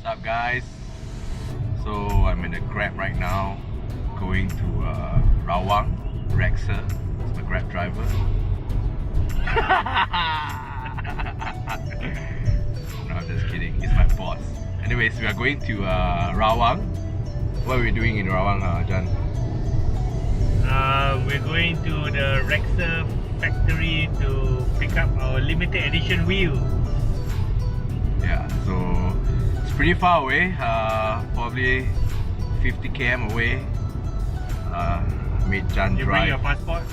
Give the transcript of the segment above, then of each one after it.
What's up, guys? So I'm in a Grab right now, going to Rawang, Raxer. It's my Grab driver. No, I'm just kidding. He's my boss. Anyways, we are going to Rawang. What are we doing in Rawang, Djan? We're going to the Raxer factory to pick up our limited edition wheel. Yeah, so it's pretty far away, probably 50 km away. Made Djan You drive. bring your passport?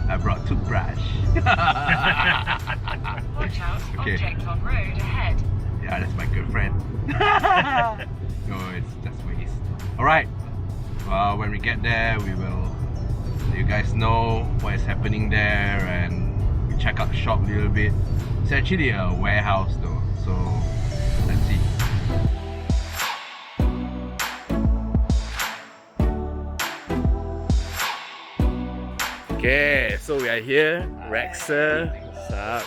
I brought toothbrush. Watch out, Okay. object on road ahead. Yeah, that's my girlfriend. No, it's just waste. Alright, when we get there, we will let you guys know what is happening there, and we check out the shop a little bit. It's actually a warehouse though, so let's see. Okay, so we are here, Raxer. What's up?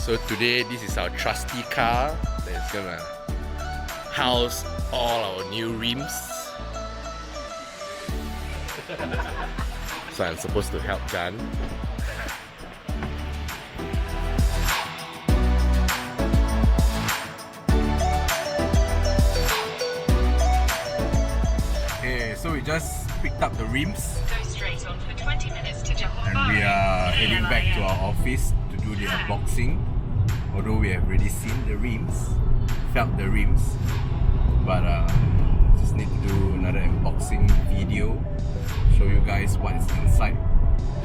So today, this is our trusty car that's gonna house all our new rims. So I'm supposed to help Djan. Okay, so we just picked up the rims Go straight on for 20 minutes to Johor and we are heading back to our office to do the unboxing. Although we have already seen the rims, felt the rims, but just need to do another unboxing video, show you guys what is inside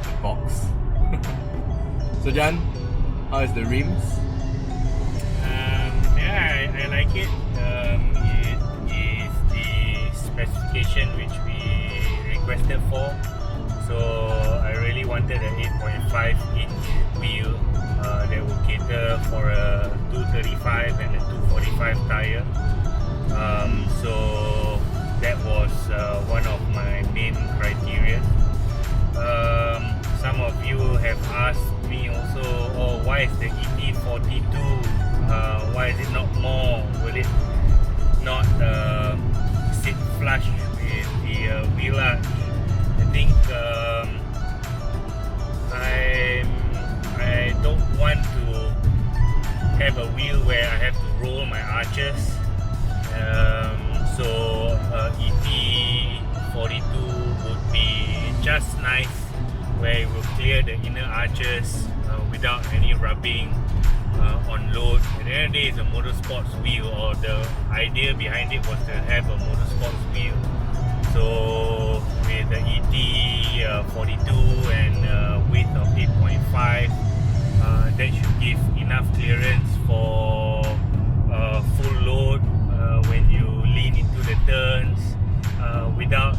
the box. So Djan, how is the rims? Yeah, I like it. It is the specification which we requested for. So I really wanted an 8.5 inch wheel that will cater for a 235 and a 245 tire. So that was one of my main criteria. Some of you have asked me also, oh, why is the ET42? Why is it not more? Will it not sit flush with the wheel arch? I think I don't want to have a wheel where I have to roll my arches. So ET42 would be just nice, where it will clear the inner arches without any rubbing on load. At the end of the day, it's a motorsports wheel, or the idea behind it was to have a motorsports wheel. So with the ET42 and width of 8.5, that should give enough clearance for full load when you lean into the turns without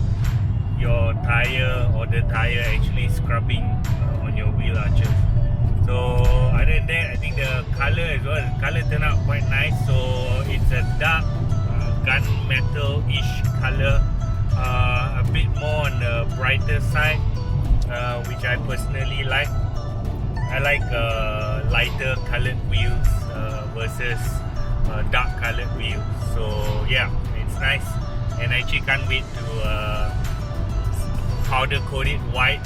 your tire or the tire actually scrubbing on your wheel arches. So other than that, I think the color as well, the color turned out quite nice. So it's a dark gunmetal-ish color, a bit more on the brighter side, which I personally like. I like lighter colored wheels versus dark colored wheels. So yeah, it's nice, and I actually can't wait to powder coat it white,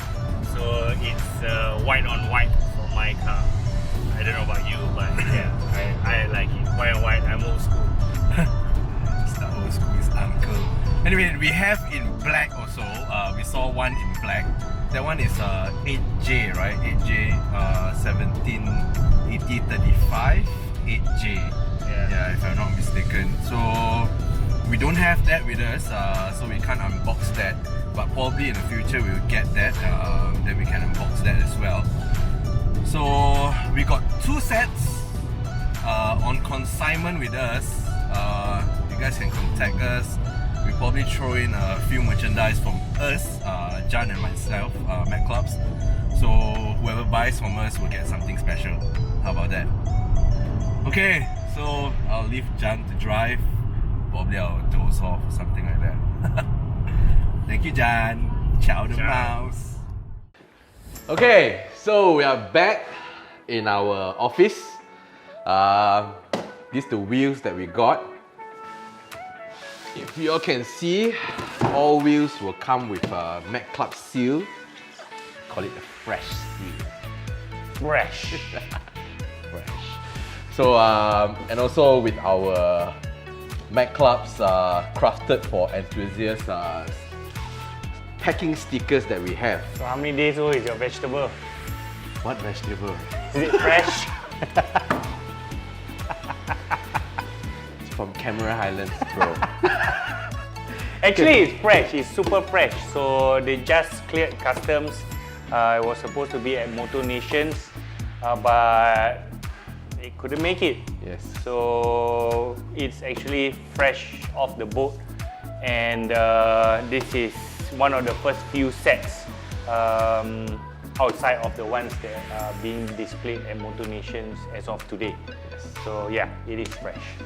so it's white on white for my car. I don't know about you, but yeah, I like it. White on white. I'm old school. It's not old school, it's uncle. Anyway, we have in black also. We saw one in black. That one is 8J, right? 8J 17 ET35 8J. Yeah, if I'm not mistaken. So we don't have that with us, so we can't unbox that. but probably in the future we will get that, then we can unbox that as well. So we got 2 sets on consignment with us. You guys can contact us. We probably throw in a few merchandise from us, Djan and myself, Mcclubz. So whoever buys from us will get something special. How about that? Okay, so I'll leave Djan to drive. Probably I'll doze off or something like that. Thank you, Djan. Ciao the mouse. Okay, so we are back in our office. These are the wheels that we got. If you all can see, all wheels will come with a Mcclubz seal. Call it a fresh seal. Fresh. Fresh. So, and also with our Mcclubz crafted for enthusiasts packing stickers that we have. So how many days old is your vegetable? What vegetable? Is it fresh? It's from Camera Highlands, bro. Actually, it's fresh. It's super fresh. So they just cleared customs. It was supposed to be at Motor Nations, but it couldn't make it. Yes. So it's actually fresh off the boat, and this is one of the first few sets outside of the ones that are being displayed at Motor Nations as of today. Yes. So yeah, it is fresh.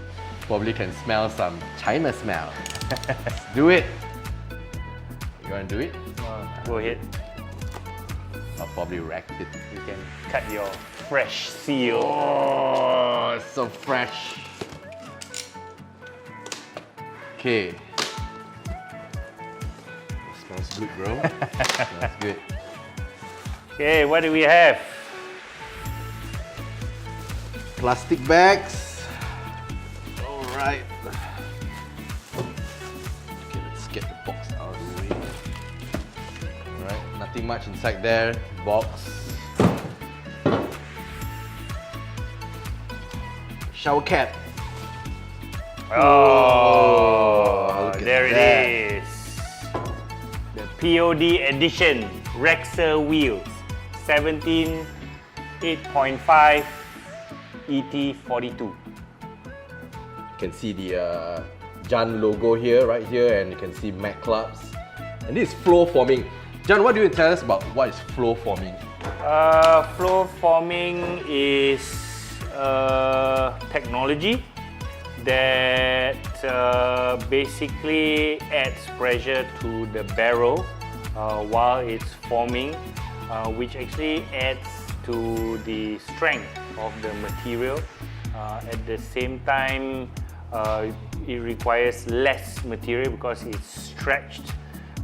Probably can smell some China smell. Do it. You want to do it? Go ahead. I'll probably rack it. You can cut your fresh seal. Oh, so fresh. Okay. Smells good, bro. Smells good. Okay, what do we have? Plastic bags. All right. Okay, let's get the box out of the way. All right, nothing much inside there. Box. Shower cap. Oh, look at there that. it is. The POD edition Raxer Wheels 17 8.5 ET42. You can see the Djan logo here, right here, and you can see Mcclubz. And this is flow forming. Djan, what do you tell us about what is flow forming? Flow forming is technology that basically adds pressure to the barrel while it's forming, which actually adds to the strength of the material. At the same time, it requires less material because it's stretched,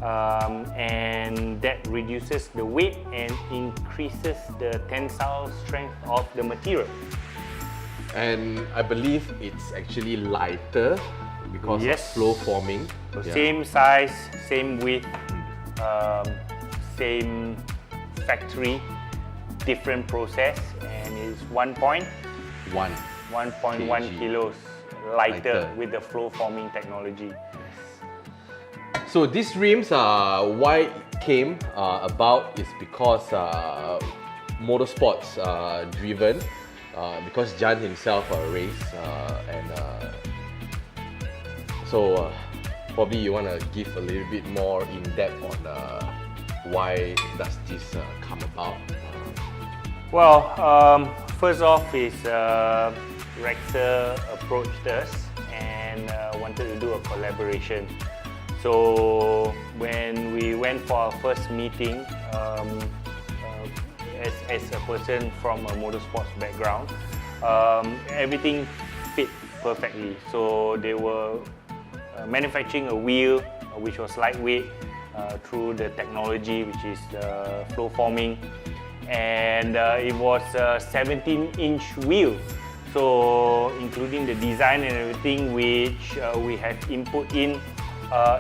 and that reduces the weight and increases the tensile strength of the material. And I believe it's actually lighter because of flow forming. So same size, same width, same factory, different process, and it's 1.1 kilos lighter with the flow forming technology. So these rims are why it came about is because Motorsports driven, because Djan himself raced, and so probably you want to give a little bit more in depth on why does this come about. Well, first off is Raxer approached us and wanted to do a collaboration. So when we went for our first meeting, as a person from a motorsports background, everything fit perfectly. So they were manufacturing a wheel which was lightweight through the technology which is the flow forming, and it was a 17-inch wheel. So including the design and everything which we have input in,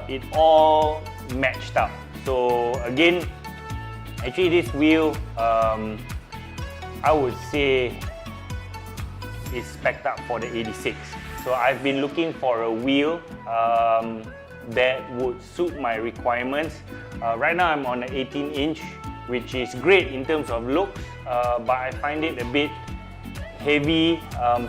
it all matched up. So again, actually this wheel, I would say is spec'd up for the 86. So I've been looking for a wheel that would suit my requirements, Right now I'm on an 18-inch, which is great in terms of looks, but I find it a bit heavy.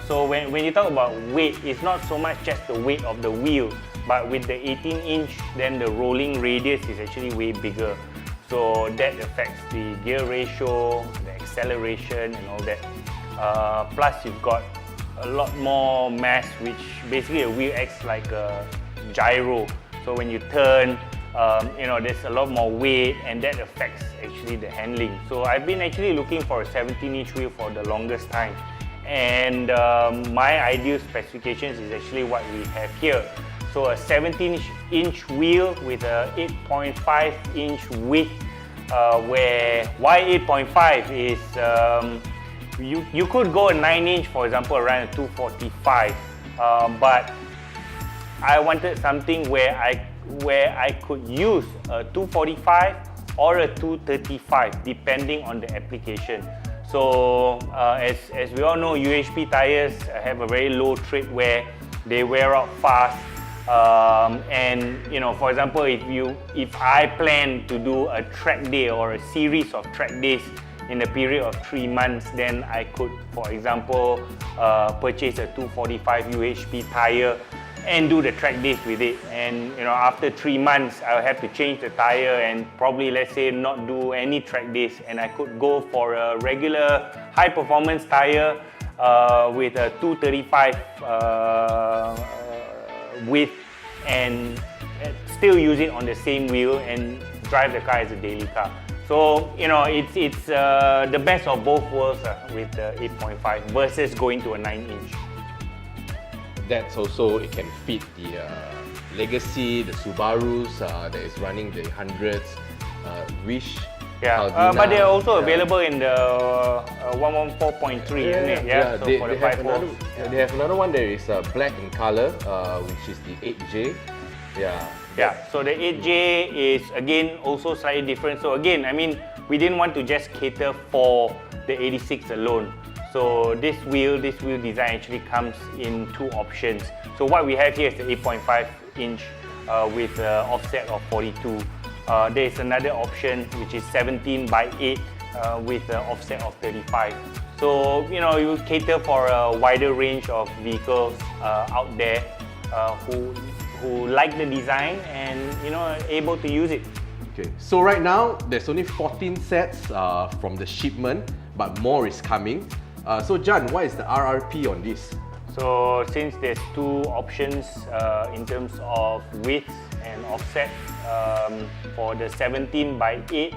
So when you talk about weight, it's not so much just the weight of the wheel, but with the 18-inch, then the rolling radius is actually way bigger. So that affects the gear ratio, the acceleration and all that. Plus you've got a lot more mass, which basically a wheel acts like a gyro. So when you turn, there's a lot more weight, and that affects actually the handling. So I've been actually looking for a 17-inch wheel for the longest time. And my ideal specifications is actually what we have here. So a 17-inch wheel with a 8.5-inch width, where why 8.5 is you could go a 9-inch, for example, around a 245, but I wanted something where I could use a 245 or a 235 depending on the application. So as we all know, UHP tires have a very low tread wear. They wear out fast. And for example, if I plan to do a track day or a series of track days in a period of 3 months, then I could, for example, purchase a 245 UHP tire and do the track days with it. And after 3 months, I'll have to change the tire and probably, let's say, not do any track days, and I could go for a regular high performance tire with a 235 width, and still use it on the same wheel and drive the car as a daily car. So it's the best of both worlds with the 8.5 versus going to a 9-inch. That's also, it can fit the Legacy, the Subarus that is running the 100s, Wish. Yeah, Aldina, but they're also available in the 114.3, isn't it? Yeah, so for the 5 volts. They have another one that is black in color, which is the 8J. Yeah, so the 8J is again also slightly different. So again, we didn't want to just cater for the 86 alone. So this wheel design actually comes in 2 options. So what we have here is the 8.5-inch with offset of 42. There is another option which is 17 by 8 with an offset of 35. So you cater for a wider range of vehicles out there who like the design and able to use it. Okay, so right now there's only 14 sets from the shipment, but more is coming. So Djan, what is the RRP on this? So since there's 2 options in terms of width and offset, for the 17 by 8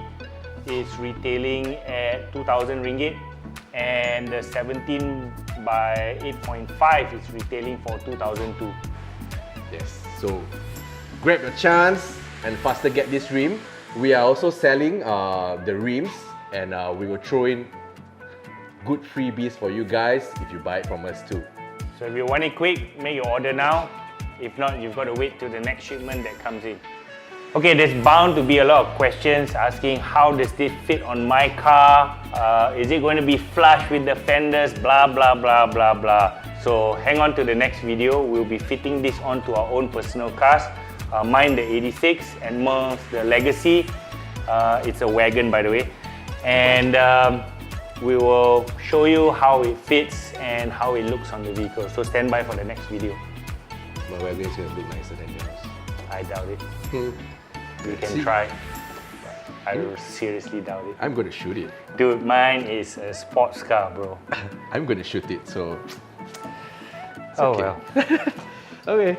is retailing at 2,000 ringgit, and the 17 by 8.5 is retailing for 2,002. Yes, so grab a chance and faster get this rim. We are also selling the rims, and we will throw in good freebies for you guys if you buy it from us too. So if you want it quick, make your order now. If not, you've got to wait till the next shipment that comes in. Okay, there's bound to be a lot of questions asking how does this fit on my car? Is it going to be flush with the fenders? Blah, blah, blah, blah, blah. So hang on to the next video. We'll be fitting this onto our own personal cars. Mine the 86 and Merle's the Legacy. It's a wagon, by the way. And we will show you how it fits and how it looks on the vehicle. So stand by for the next video. My wagon is going to look nicer than yours. I doubt it. We can try. I seriously doubt it. I'm going to shoot it. Dude, mine is a sports car, bro. I'm going to shoot it, so... Oh okay. well. Okay.